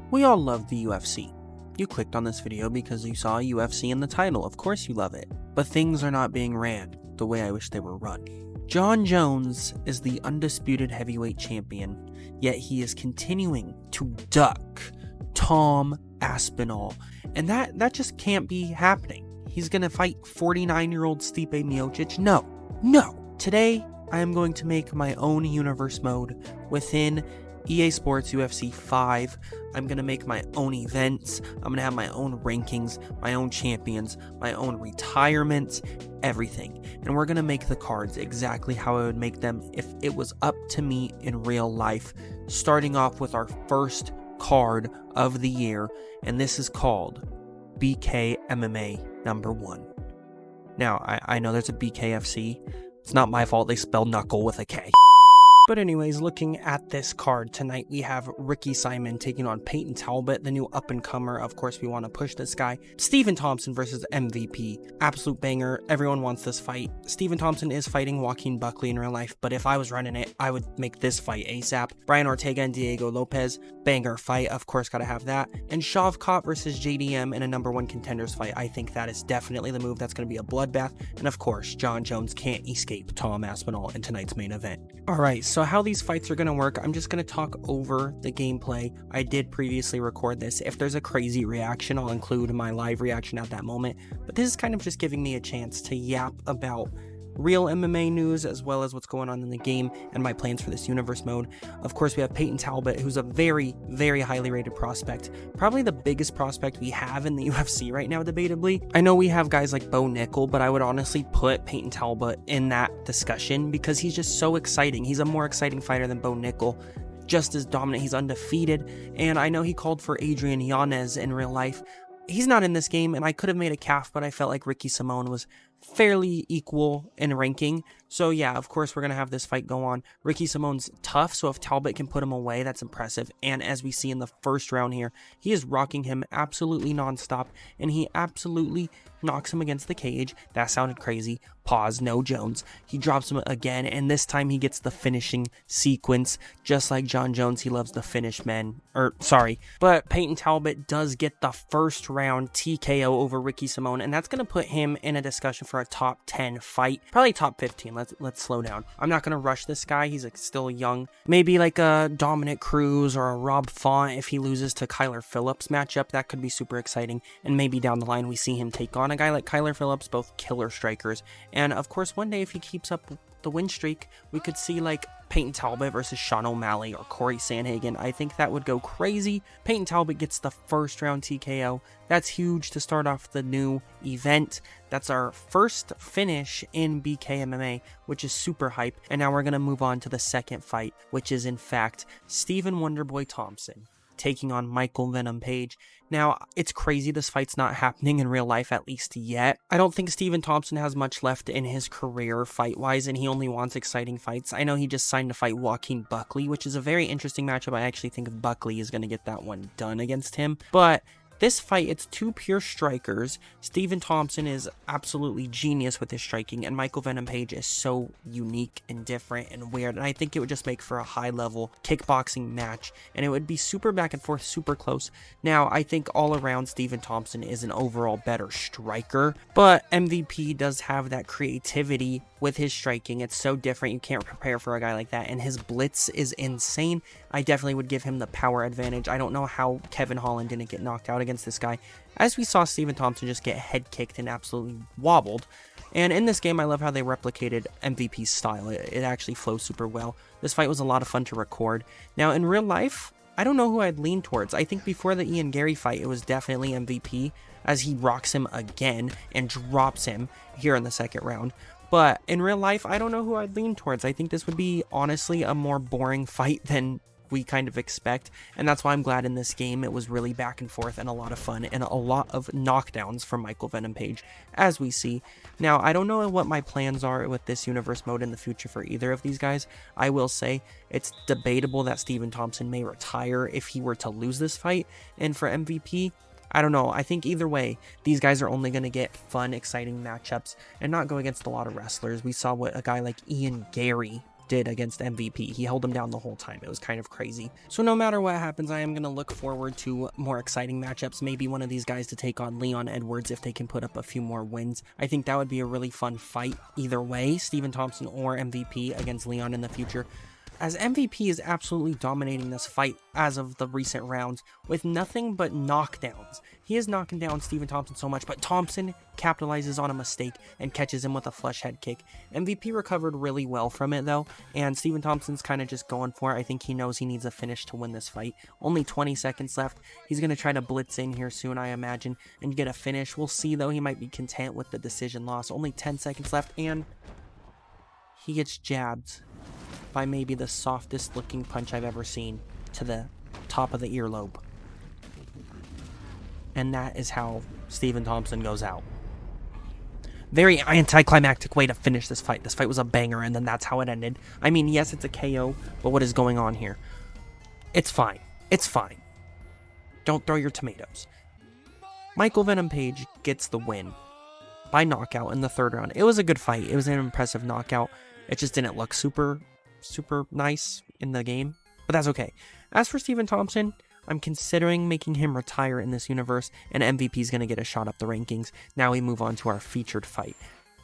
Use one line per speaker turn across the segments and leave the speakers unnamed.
We all love the UFC. You clicked on this video because you saw UFC in the title, of course you love it. But things are not being ran the way I wish they were run. Jon Jones is the undisputed heavyweight champion, yet he is continuing to duck Tom Aspinall. And that just can't be happening. He's gonna fight 49-year-old Stipe Miocic? No. Today, I am going to make my own universe mode within EA Sports UFC 5. I'm going to make my own events. I'm going to have my own rankings, my own champions, my own retirements, everything. And we're going to make the cards exactly how I would make them if it was up to me in real life. Starting off with our first card of the year, and this is called BK MMA number 1. Now, I know there's a BKFC. It's not my fault they spelled knuckle with a K. But anyways, looking at this card tonight, we have Ricky Simon taking on Payton Talbott, the new up-and-comer. Of course, we want to push this guy. Stephen Thompson versus MVP. Absolute banger. Everyone wants this fight. Stephen Thompson is fighting Joaquin Buckley in real life, but if I was running it, I would make this fight ASAP. Brian Ortega and Diego Lopes. Banger fight. Of course, gotta have that. And Shavkat versus JDM in a number 1 contenders fight. I think that is definitely the move. That's going to be a bloodbath. And of course, Jon Jones can't escape Tom Aspinall in tonight's main event. Alright, so how these fights are going to work, I'm just going to talk over the gameplay. I did previously record this. If there's a crazy reaction, I'll include my live reaction at that moment. But this is kind of just giving me a chance to yap about real MMA news as well as what's going on in the game and my plans for this universe mode. Of course, we have Payton Talbott, who's a very, very highly rated prospect. Probably the biggest prospect we have in the UFC right now, debatably. I know we have guys like Bo Nickel, but I would honestly put Payton Talbott in that discussion because he's just so exciting. He's a more exciting fighter than Bo Nickel. Just as dominant, he's undefeated. And I know he called for Adrian Yanez in real life. He's not in this game, and I could have made a calf, but I felt like Ricky Simon was fairly equal in ranking. So yeah, of course, we're going to have this fight go on. Ricky Simon's tough, so if Talbot can put him away, that's impressive. And as we see in the first round here, he is rocking him absolutely nonstop, and he absolutely knocks him against the cage. That sounded crazy. Pause, no Jones. He drops him again, and this time he gets the finishing sequence. Just like Jon Jones, he loves the finish men. But Payton Talbot does get the first round TKO over Ricky Simon, and that's going to put him in a discussion for a top 10 fight. Probably top 15. Let's slow down. I'm not going to rush this guy. He's still young. Maybe like a Dominic Cruz or a Rob Font if he loses to Kyler Phillips matchup. That could be super exciting. And maybe down the line we see him take on a guy like Kyler Phillips, both killer strikers. And of course, one day if he keeps up the win streak, we could see like Payton Talbot versus Sean O'Malley or Corey Sandhagen. I think that would go crazy. Payton Talbot gets the first round TKO. That's huge to start off the new event. That's our first finish in BK MMA, which is super hype. And now we're going to move on to the second fight, which is in fact Stephen Wonderboy Thompson taking on Michael Venom Page. Now, it's crazy this fight's not happening in real life, at least yet. I don't think Stephen Thompson has much left in his career fight-wise, and he only wants exciting fights. I know he just signed to fight Joaquin Buckley, which is a very interesting matchup. I actually think Buckley is going to get that one done against him. But this fight, it's 2 pure strikers. Stephen Thompson is absolutely genius with his striking, and Michael Venom Page is so unique and different and weird, and I think it would just make for a high-level kickboxing match, and it would be super back and forth, super close. Now, I think all around Stephen Thompson is an overall better striker, but MVP does have that creativity with his striking. It's so different. You can't prepare for a guy like that, and his blitz is insane. I definitely would give him the power advantage. I don't know how Kevin Holland didn't get knocked out against this guy, as we saw Stephen Thompson just get head kicked and absolutely wobbled. And in this game, I love how they replicated MVP's style. It actually flows super well. This fight was a lot of fun to record. Now, in real life, I don't know who I'd lean towards. I think before the Ian Gary fight, it was definitely MVP, as he rocks him again and drops him here in the second round. But in real life, I don't know who I'd lean towards. I think this would be, honestly, a more boring fight than we kind of expect, and that's why I'm glad in this game it was really back and forth and a lot of fun and a lot of knockdowns from Michael Venom Page, as we see. Now, I don't know what my plans are with this universe mode in the future for either of these guys. I will say it's debatable that Stephen Thompson may retire if he were to lose this fight, and for MVP, I don't know. I think either way, these guys are only going to get fun, exciting matchups and not go against a lot of wrestlers. We saw what a guy like Ian Gary did against MVP. He held him down the whole time. It was kind of crazy. So no matter what happens, I am going to look forward to more exciting matchups. Maybe one of these guys to take on Leon Edwards if they can put up a few more wins. I think that would be a really fun fight either way, Stephen Thompson or MVP against Leon in the future, as MVP is absolutely dominating this fight as of the recent rounds with nothing but knockdowns. He is knocking down Stephen Thompson so much, but Thompson capitalizes on a mistake and catches him with a flush head kick. MVP recovered really well from it though, and Stephen Thompson's kind of just going for it. I think he knows he needs a finish to win this fight. Only 20 seconds left. He's going to try to blitz in here soon, I imagine, and get a finish. We'll see though. He might be content with the decision loss. Only 10 seconds left, and he gets jabbed by maybe the softest looking punch I've ever seen to the top of the earlobe. And that is how Stephen Thompson goes out. Very anticlimactic way to finish this fight. This fight was a banger, and then that's how it ended. I mean, yes, it's a KO, but what is going on here? It's fine. It's fine. Don't throw your tomatoes. Michael Venom Page gets the win by knockout in the third round. It was a good fight. It was an impressive knockout. It just didn't look super nice in the game, but that's okay. As for Stephen Thompson, I'm considering making him retire in this universe, and MVP is going to get a shot up the rankings. Now we move on to our featured fight.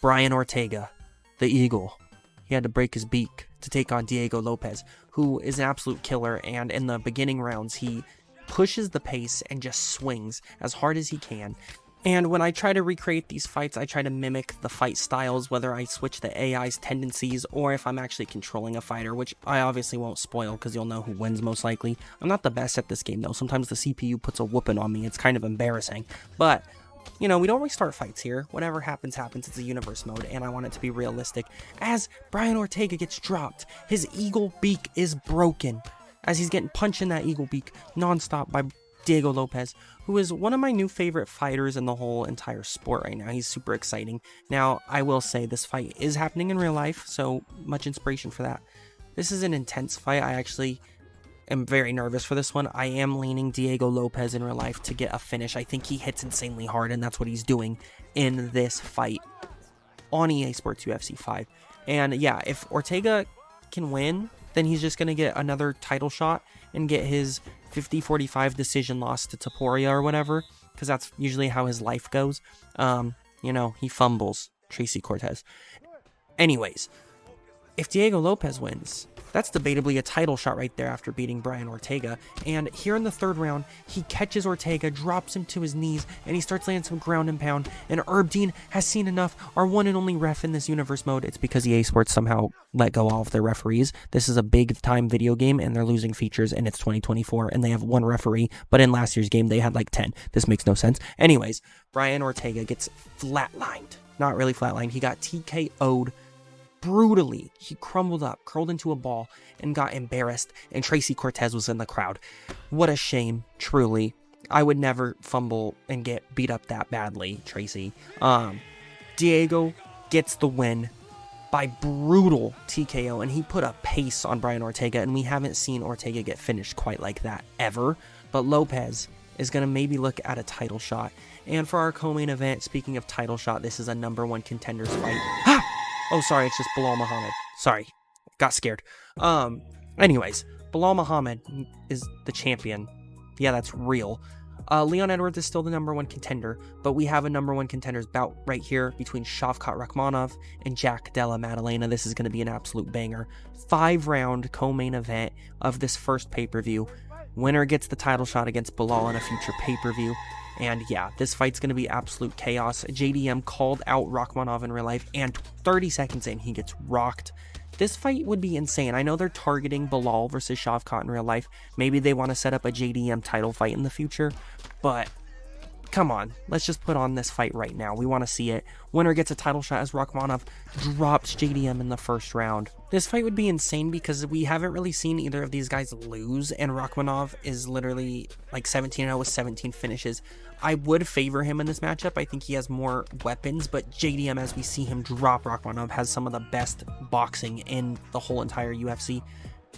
Brian Ortega, the Eagle. He had to break his beak to take on Diego Lopes, who is an absolute killer, and in the beginning rounds, he pushes the pace and just swings as hard as he can. And when I try to recreate these fights, I try to mimic the fight styles, whether I switch the AI's tendencies or if I'm actually controlling a fighter, which I obviously won't spoil because you'll know who wins most likely. I'm not the best at this game though. Sometimes the CPU puts a whooping on me. It's kind of embarrassing. But, you know, we don't restart fights here. Whatever happens, happens. It's a universe mode, and I want it to be realistic. As Brian Ortega gets dropped, his eagle beak is broken as he's getting punched in that eagle beak nonstop by Diego Lopes, who is one of my new favorite fighters in the whole entire sport right now. He's super exciting. Now, I will say this fight is happening in real life, so much inspiration for that. This is an intense fight. I actually am very nervous for this one. I am leaning Diego Lopes in real life to get a finish. I think he hits insanely hard, and that's what he's doing in this fight on EA Sports UFC 5. And yeah, if Ortega can win, then he's just going to get another title shot and get his 50-45 decision loss to Topuria or whatever, because that's usually how his life goes. You know, he fumbles Tracy Cortez. Anyways, if Diego Lopes wins, that's debatably a title shot right there after beating Brian Ortega. And here in the third round, he catches Ortega, drops him to his knees, and he starts landing some ground and pound. And Herb Dean has seen enough. Our one and only ref in this universe mode. It's because EA Sports somehow let go all of their referees. This is a big time video game, and they're losing features, and it's 2024, and they have one referee. But in last year's game, they had like 10. This makes no sense. Anyways, Brian Ortega gets flatlined. Not really flatlined. He got TKO'd brutally. He crumbled up, curled into a ball, and got embarrassed, and Tracy Cortez was in the crowd. What a shame, truly. I would never fumble and get beat up that badly, Tracy. Diego gets the win by brutal TKO, and he put a pace on Brian Ortega, and we haven't seen Ortega get finished quite like that ever. But Lopes is going to maybe look at a title shot. And for our co-main event, speaking of title shot, this is a #1 contenders fight. Oh, sorry, it's just Bilal Muhammad. Sorry, got scared. Anyways, Bilal Muhammad is the champion. Yeah, that's real. Leon Edwards is still the #1 contender, but we have a #1 contenders bout right here between Shavkat Rakhmonov and Della Maddalena. This is going to be an absolute banger. 5-round co-main event of this first pay-per-view. Winner gets the title shot against Bilal in a future pay-per-view. And yeah, this fight's going to be absolute chaos. JDM called out Rakhmonov in real life, and 30 seconds in, he gets rocked. This fight would be insane. I know they're targeting Bilal versus Shavkat in real life. Maybe they want to set up a JDM title fight in the future, but come on, let's just put on this fight right now. We want to see it. Winner gets a title shot as Rakhmonov drops JDM in the first round. This fight would be insane because we haven't really seen either of these guys lose, and Rakhmonov is literally like 17-0 with 17 finishes. I would favor him in this matchup. I think he has more weapons, but JDM, as we see him drop Rakhmonov, has some of the best boxing in the whole entire UFC.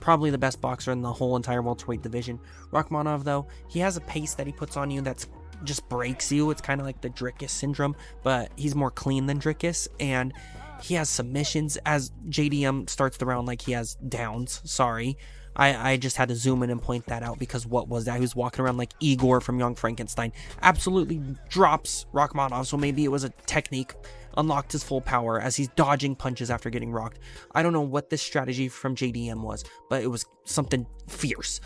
Probably the best boxer in the whole entire welterweight division. Rakhmonov, though, he has a pace that he puts on you that's just breaks you. It's kind of like the Drickus syndrome, but he's more clean than Drickus, and He has submissions as JDM starts the round like he has downs. Sorry. I just had to zoom in and point that out because what was that? He was walking around like Igor from Young Frankenstein. Absolutely drops Rakhmonov, so maybe it was a technique. Unlocked his full power as he's dodging punches after getting rocked. I don't know what this strategy from JDM was, but it was something fierce.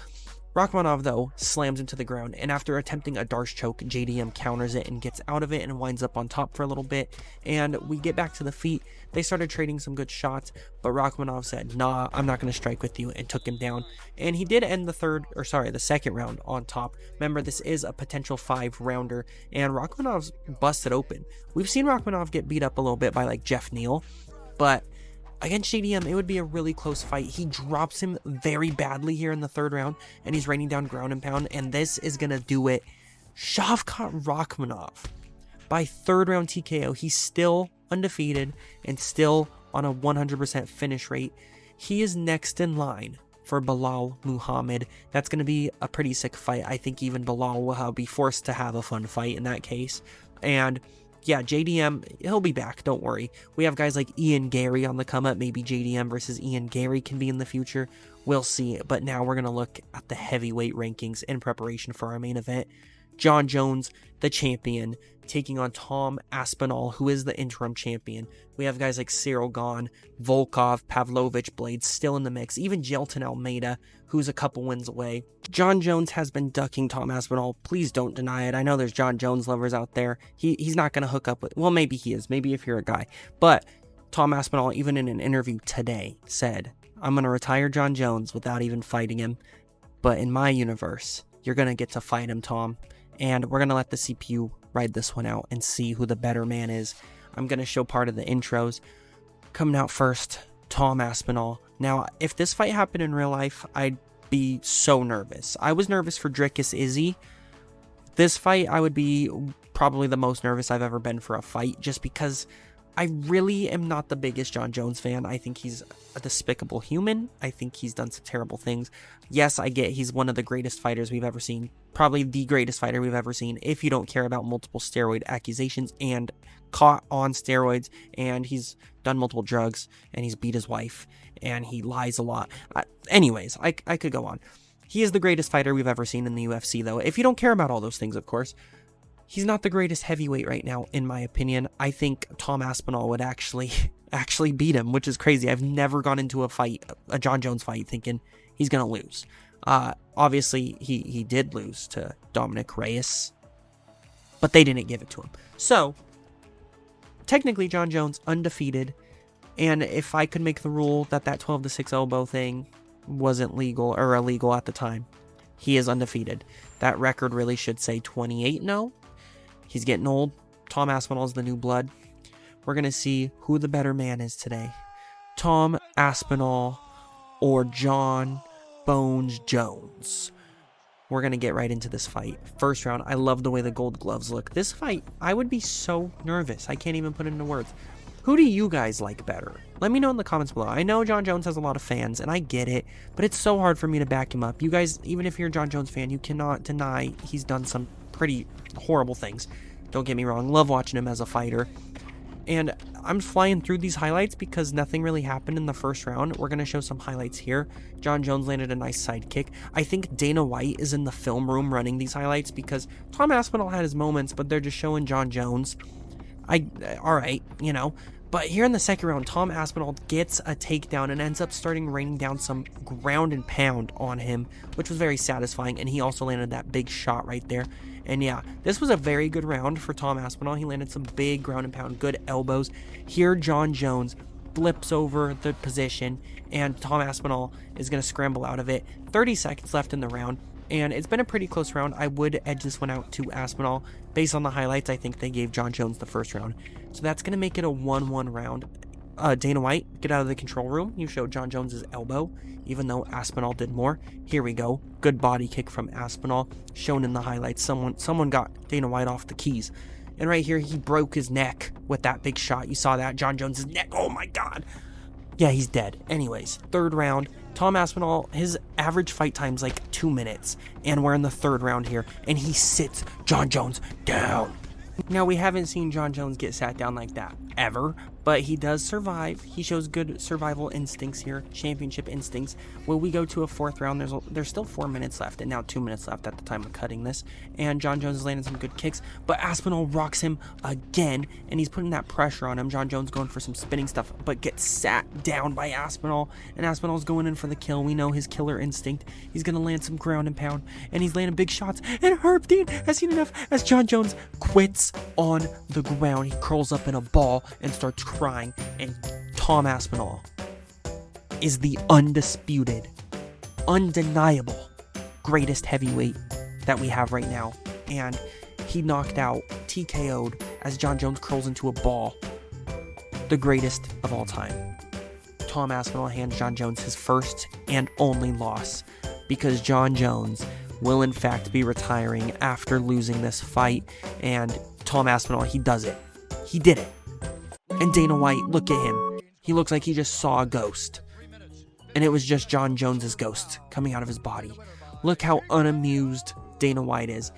Rakhmonov, though, slams into the ground, and after attempting a Darce choke, JDM counters it and gets out of it and winds up on top for a little bit, and we get back to the feet. They started trading some good shots, but Rakhmonov said, nah, I'm not going to strike with you, and took him down, and he did end the second round on top. Remember, this is a potential 5-rounder, and Rakhmonov's busted open. We've seen Rakhmonov get beat up a little bit by, like, Jeff Neal, but against JDM, it would be a really close fight. He drops him very badly here in the 3rd round, and he's raining down ground and pound, and this is going to do it. Shavkat Rakhmonov, by 3rd round TKO, he's still undefeated and still on a 100% finish rate. He is next in line for Belal Muhammad. That's going to be a pretty sick fight. I think even Belal will be forced to have a fun fight in that case. And yeah, JDM, he'll be back, don't worry. We have guys like Ian Gary on the come up. Maybe JDM versus Ian Gary can be in the future. We'll see. But now we're going to look at the heavyweight rankings in preparation for our main event. Jon Jones, the champion, taking on Tom Aspinall, who is the interim champion. We have guys like Cyril Gahn, Volkov, Pavlovich, Blades still in the mix. Even Jelton Almeida, who's a couple wins away. Jon Jones has been ducking Tom Aspinall. Please don't deny it. I know there's Jon Jones lovers out there. He's not going to hook up with... Well, maybe he is. Maybe if you're a guy. But Tom Aspinall, even in an interview today, said, I'm going to retire Jon Jones without even fighting him. But in my universe, you're going to get to fight him, Tom. And we're going to let the CPU ride this one out and see who the better man is. I'm going to show part of the intros. Coming out first, Tom Aspinall. Now, if this fight happened in real life, I'd be so nervous. I was nervous for Dricus Izzy. This fight, I would be probably the most nervous I've ever been for a fight, just because I really am not the biggest Jon Jones fan. I think he's a despicable human. I think he's done some terrible things. Yes, I get he's one of the greatest fighters we've ever seen. Probably the greatest fighter we've ever seen, if you don't care about multiple steroid accusations and caught on steroids, and he's done multiple drugs, and he's beat his wife, and he lies a lot. Anyways, I could go on. He is the greatest fighter we've ever seen in the UFC, though. If you don't care about all those things, of course. He's not the greatest heavyweight right now, in my opinion. I think Tom Aspinall would actually beat him, which is crazy. I've never gone into a Jon Jones fight, thinking he's going to lose. Obviously, he did lose to Dominic Reyes, but they didn't give it to him. So, technically, Jon Jones undefeated, and if I could make the rule that 12-6 elbow thing wasn't legal or illegal at the time, he is undefeated. That record really should say 28-0. He's getting old. Tom Aspinall's the new blood. We're going to see who the better man is today. Tom Aspinall or Jon Bones Jones. We're going to get right into this fight. First round, I love the way the gold gloves look. This fight, I would be so nervous. I can't even put it into words. Who do you guys like better? Let me know in the comments below. I know Jon Jones has a lot of fans, and I get it, but it's so hard for me to back him up. You guys, even if you're a Jon Jones fan, you cannot deny he's done some pretty horrible things. Don't get me wrong, love watching him as a fighter. And I'm flying through these highlights because nothing really happened in the first round. We're going to show some highlights here. Jon Jones landed a nice side kick. I think Dana White is in the film room running these highlights because Tom Aspinall had his moments, but they're just showing Jon Jones. Alright, you know. But here in the second round, Tom Aspinall gets a takedown and ends up raining down some ground and pound on him, which was very satisfying. And he also landed that big shot right there. And yeah, this was a very good round for Tom Aspinall. He landed some big ground and pound, good elbows. Here, Jon Jones flips over the position, and Tom Aspinall is going to scramble out of it. 30 seconds left in the round. And it's been a pretty close round. I would edge this one out to Aspinall. Based on the highlights, I think they gave Jon Jones the first round. So that's going to make it a 1-1 round. Dana White, get out of the control room. You showed Jon Jones' elbow, even though Aspinall did more. Here we go. Good body kick from Aspinall. Shown in the highlights. Someone got Dana White off the keys. And right here, he broke his neck with that big shot. You saw that? Jon Jones' neck. Oh my God. Yeah, he's dead. Anyways, third round. Tom Aspinall, his average fight time's like 2 minutes. And we're in the third round here. And he sits Jon Jones down. Now, we haven't seen Jon Jones get sat down like that ever. but he does survive. He shows good survival instincts here, championship instincts. Will we go to a 4th round? There's still 4 minutes left, and now 2 minutes left at the time of cutting this. And Jon Jones is landing some good kicks, but Aspinall rocks him again, and he's putting that pressure on him. Jon Jones going for some spinning stuff, but gets sat down by Aspinall, and Aspinall's going in for the kill. We know his killer instinct. He's going to land some ground and pound, and he's landing big shots, and Herb Dean has seen enough as Jon Jones quits on the ground. He curls up in a ball and starts crying, and Tom Aspinall is the undisputed, undeniable greatest heavyweight that we have right now, and he knocked out, TKO'd, as Jon Jones curls into a ball, the greatest of all time. Tom Aspinall hands Jon Jones his first and only loss, because Jon Jones will in fact be retiring after losing this fight, and Tom Aspinall, he does it. He did it. And Dana White, look at him. He looks like he just saw a ghost. And it was just Jon Jones's ghost coming out of his body. Look how unamused Dana White is.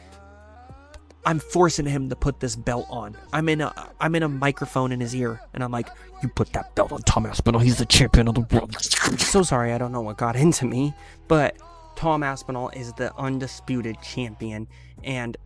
I'm forcing him to put this belt on. I'm in a microphone in his ear, and I'm like, you put that belt on Tom Aspinall. He's the champion of the world. So sorry, I don't know what got into me, but Tom Aspinall is the undisputed champion, and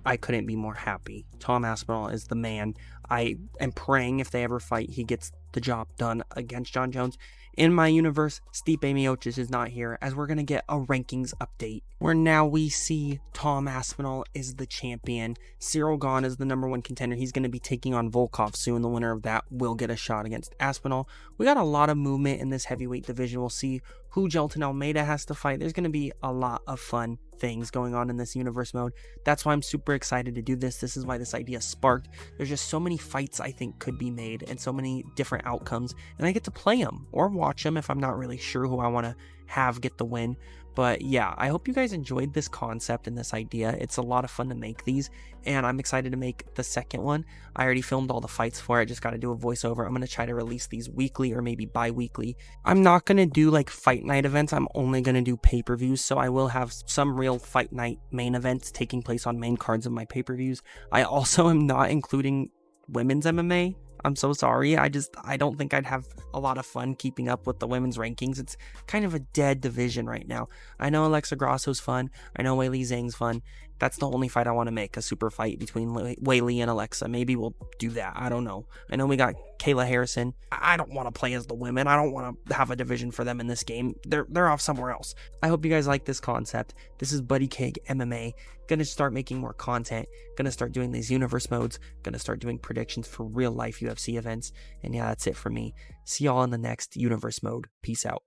I couldn't be more happy. Tom Aspinall is the man. I am praying if they ever fight, he gets the job done against Jon Jones. In my universe, Stipe Miocic is not here, as we're going to get a rankings update, where now we see Tom Aspinall is the champion. Cyril Gane is the #1 contender. He's going to be taking on Volkov soon. The winner of that will get a shot against Aspinall. We got a lot of movement in this heavyweight division. We'll see who Jelton Almeida has to fight. There's going to be a lot of fun things going on in this universe mode. That's why I'm super excited to do this. This is why this idea sparked. There's just so many fights I think could be made, and so many different outcomes, and I get to play them or watch them if I'm not really sure who I want to have get the win. But yeah, I hope you guys enjoyed this concept and this idea. It's a lot of fun to make these, and I'm excited to make the second one. I already filmed all the fights for it. I just got to do a voiceover. I'm going to try to release these weekly or maybe bi-weekly. I'm not going to do like fight night events. I'm only going to do pay-per-views, so I will have some real fight night main events taking place on main cards of my pay-per-views. I also am not including women's MMA. I'm so sorry. I don't think I'd have a lot of fun keeping up with the women's rankings. It's kind of a dead division right now. I know Alexa Grasso's fun. I know Weili Zhang's fun. That's the only fight I want to make, a super fight between Weili and Alexa. Maybe we'll do that. I don't know. I know we got Kayla Harrison. I don't want to play as the women. I don't want to have a division for them in this game. They're off somewhere else. I hope you guys like this concept. This is Buddy Keg MMA. Gonna start making more content. Gonna start doing these universe modes. Gonna start doing predictions for real life UFC events. And yeah, that's it for me. See y'all in the next universe mode. Peace out.